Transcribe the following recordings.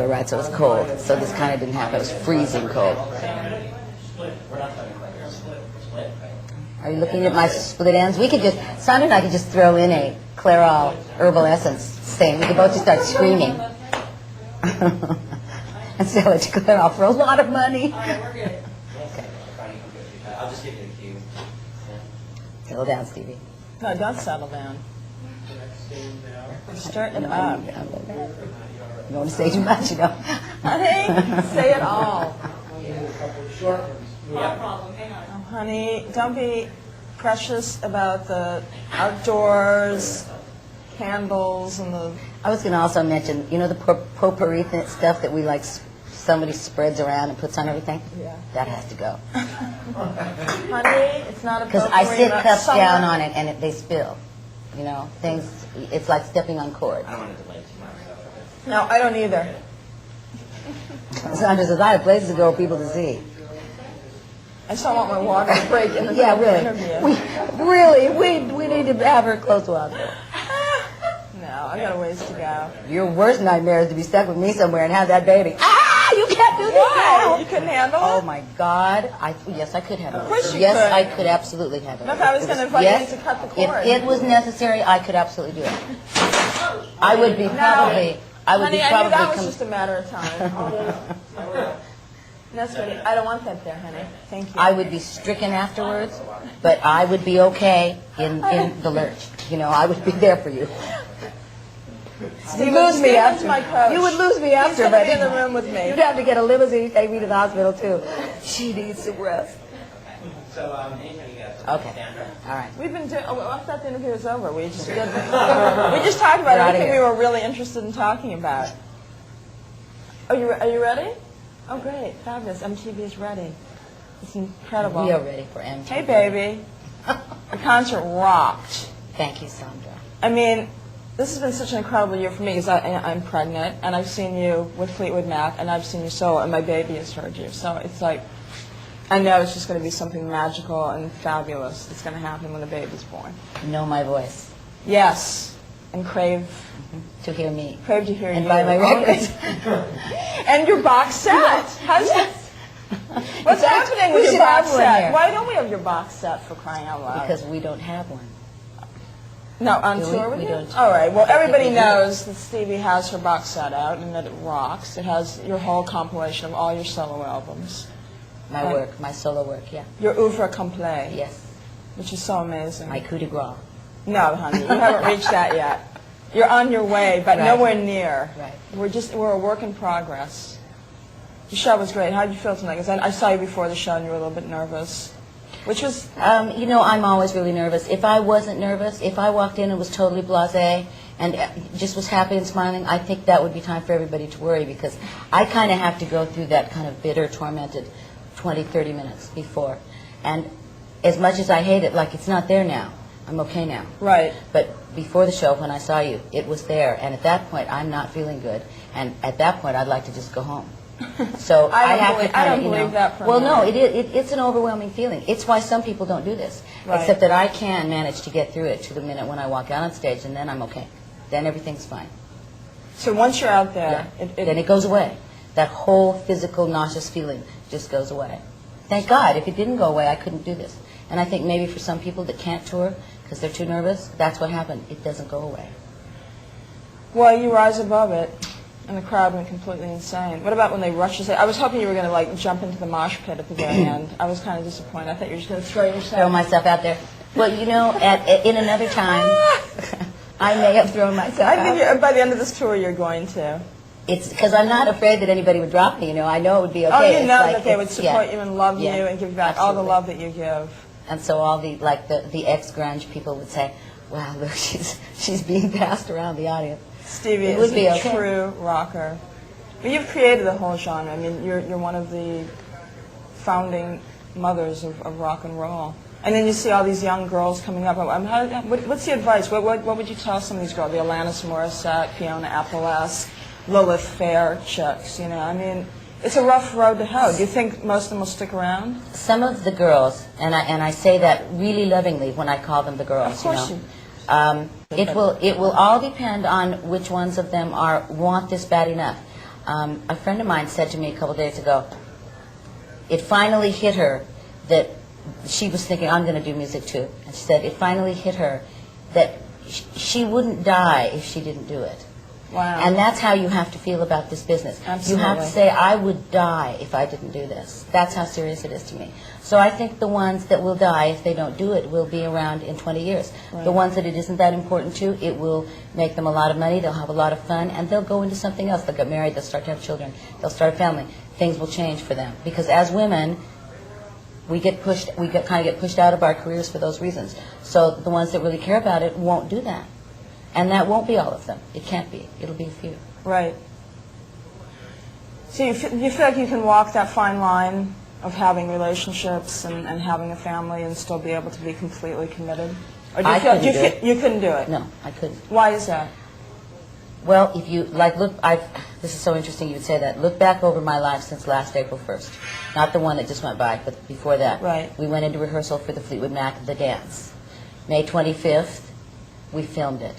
right, so it was cold. So this kind of didn't happen. It was freezing cold. Are you looking at my split ends? We could just, Sandra and I could just throw in a Clairol herbal essence thing. We could both just start screaming. And sell it to Clairol for a lot of money. Okay. I'll just give you a cue. Settle down, Stevie. No, don't settle down. Stir it up. You don't want to say too much, you know. Honey, say it all. No problem. Hang on. Oh, honey, don't be precious about the outdoors, candles, and the... I was going to also mention, you know the potpourri stuff that we like, somebody spreads around and puts on everything? Yeah. That has to go. Honey, it's not a Because I sit cups down on it and they spill. You know, things, it's like stepping on cords. I don't want to delay too much. No, I don't either. Sandra says, I have places to go for people to see. I just don't want my water to break in the Yeah, interview. We need to have her close to us. No, I got a ways to go. Your worst nightmare is to be stuck with me somewhere and have that baby. Ah, you can't do this now. You couldn't handle it? Oh my God! Yes, I could handle it. Of course you yes, could. I could absolutely handle No, it. if I was going to invite yes, you to cut the cord. If it was necessary, I could absolutely do it. I would be probably. I would Honey, be I probably. knew that was just a matter of time. No, sweetie, I don't want that there, honey. Thank you. I would be stricken afterwards, but I would be okay in the lurch. You know, I would be there for you. You lose me after. My coach. You would lose me after, He's but going to be in the room with me. You'd have to get a limousine to take me to the hospital too. She needs some rest. So, anytime you guys. Okay. Sandra. All right. We've been doing. Oh, well, I thought the interview was over. We just talked about We're outta everything we here. were really interested in talking about. Oh, are you ready? Oh, great, fabulous. MTV is ready. It's incredible. We are ready for MTV. Hey, baby. The concert rocked. Thank you, Sandra. I mean, this has been such an incredible year for me because I'm pregnant, and I've seen you with Fleetwood Mac, and I've seen you solo, and my baby has heard you. So it's like, I know it's just going to be something magical and fabulous that's going to happen when the baby's born. Know my voice. Yes, and crave To hear me. to hear And you. buy my records. And your box set. How's What's happening with We your should box have one set? here. Why don't we have your box set, for crying out loud? Because we don't have one. No, on Do we? tour with We you? don't. All right. Well, I think everybody we do. knows that Stevie has her box set out and that it rocks. It has your whole compilation of all your solo albums. My work, my solo work, yeah. Your oeuvre complet, Yes. which is so amazing. My coup de grace. No, honey, you haven't reached that yet. You're on your way, but Right. nowhere near. Right. We're a work in progress. The show was great. How did you feel tonight? 'Cause I saw you before the show and you were a little bit nervous. Which was... You know, I'm always really nervous. If I wasn't nervous, if I walked in and was totally blasé and just was happy and smiling, I think that would be time for everybody to worry because I kind of have to go through that kind of bitter, tormented 20, 30 minutes before. And as much as I hate it, like it's not there now. I'm okay now. Right. But before the show, when I saw you, it was there. And at that point, I'm not feeling good. And at that point, I'd like to just go home. So I have to kind of, don't believe that for a well, no, minute. it's an overwhelming feeling. It's why some people don't do this. Right. Except that I can manage to get through it to the minute when I walk out on stage, and then I'm okay. Then everything's fine. So once you're out there, Yeah. Then it goes away. That whole physical nauseous feeling just goes away. Thank God. If it didn't go away, I couldn't do this. And I think maybe for some people that can't tour because they're too nervous, that's what happened. It doesn't go away. well, you rise above it, and the crowd went completely insane. What about when they rushed you? I was hoping you were going to like jump into the mosh pit at the very end. I was kind of disappointed. I thought you were just going to throw Throw yourself. myself out there. Well, you know, in another time, I may have thrown myself I out. think by the end of this tour, you're going to. It's because I'm not afraid that anybody would drop me. You know, I know it would be okay. Oh, you It's know like that they would it's- support yeah. you and love Yeah, you and give you back all the absolutely. love that you give. And so all the ex-grunge people would say, "Wow, look, she's being passed around the audience." Stevie It is would be a okay. true rocker. But you've created the whole genre. I mean, you're one of the founding mothers of rock and roll. And then you see all these young girls coming up. What's the advice? What would you tell some of these girls? The Alanis Morissette, Fiona Apple-esque, Lilith Fair chicks, you know? I mean, it's a rough road to hoe. Do you think most of them will stick around? Some of the girls, and I say that really lovingly when I call them the girls. Of course you know. It will all depend on which ones of them want this bad enough. A friend of mine said to me a couple days ago, it finally hit her that she was thinking, I'm going to do music too. And she said it finally hit her that she wouldn't die if she didn't do it. Wow. And that's how you have to feel about this business. Absolutely. You have to say, I would die if I didn't do this. That's how serious it is to me. So I think the ones that will die if they don't do it will be around in 20 years. Right. The ones that it isn't that important to, it will make them a lot of money, they'll have a lot of fun, and they'll go into something else. They'll get married, they'll start to have children, they'll start a family. Things will change for them. Because as women, we kind of get pushed out of our careers for those reasons. So the ones that really care about it won't do that. And that won't be all of them. It can't be. It'll be a few. Right. So you feel like you can walk that fine line of having relationships and having a family and still be able to be completely committed? Or do you feel you couldn't do it? No, I couldn't. Why is that? Well, if you, this is so interesting you would say that. Look back over my life since last April 1st. Not the one that just went by, but before that. Right. We went into rehearsal for the Fleetwood Mac, The Dance. May 25th, we filmed it.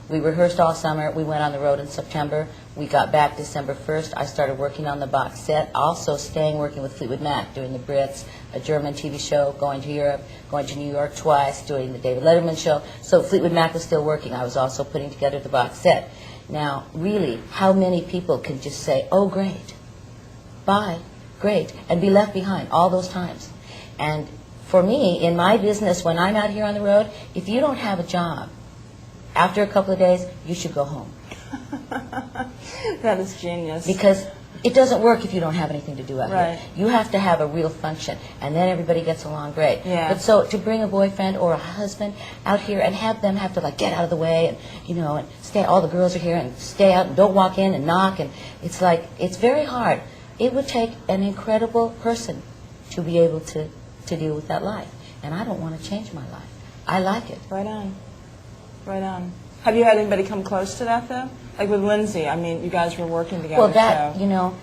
We rehearsed all summer. We went on the road in September. We got back December 1st. I started working on the box set, also staying working with Fleetwood Mac, doing the Brits, a German TV show, going to Europe, going to New York twice, doing the David Letterman show. So Fleetwood Mac was still working. I was also putting together the box set. Now, really, how many people can just say, oh, great, bye, great, and be left behind all those times? And for me, in my business, when I'm out here on the road, if you don't have a job, after a couple of days, you should go home. That is genius. Because it doesn't work if you don't have anything to do out Right. here. You have to have a real function, and then everybody gets along great. Yeah. But so to bring a boyfriend or a husband out here and have them have to like get out of the way and and stay. All the girls are here and stay out and don't walk in and knock, and it's like it's very hard. It would take an incredible person to be able to deal with that life, and I don't want to change my life. I like it. Right on. Right on. Have you had anybody come close to that, though? Like with Lindsay, I mean, you guys were working together. Well, that, so.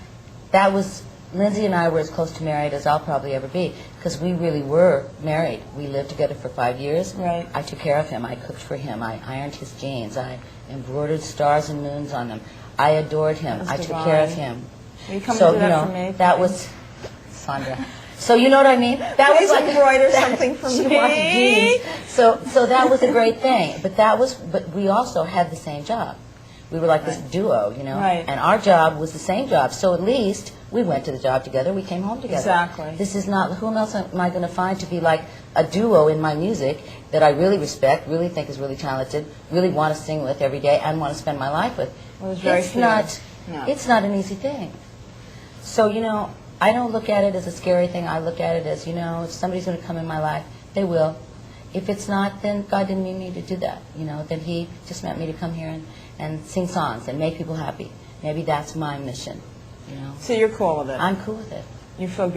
That was, Lindsay and I were as close to married as I'll probably ever be, because we really were married. We lived together for 5 years. Right. I took care of him. I cooked for him. I ironed his jeans. I embroidered stars and moons on them. I adored him. That's I took divine. care of him. Will you come So, and do that for me? that was, Sandra. So you know what I mean? That Please was like embroider something for she me. wanted jeans. So that was a great thing. But we also had the same job. We were like this duo, Right. and our job was the same job. So at least we went to the job together. We came home together. Exactly. This is not, who else am I going to find to be like a duo in my music that I really respect, really think is really talented, really want to sing with every day, and want to spend my life with? Well, there's very few. No. It's not an easy thing. So, I don't look at it as a scary thing. I look at it as, if somebody's going to come in my life, they will. If it's not, then God didn't mean me to do that. Then He just meant me to come here and sing songs and make people happy. Maybe that's my mission. So you're cool with it? I'm cool with it. You feel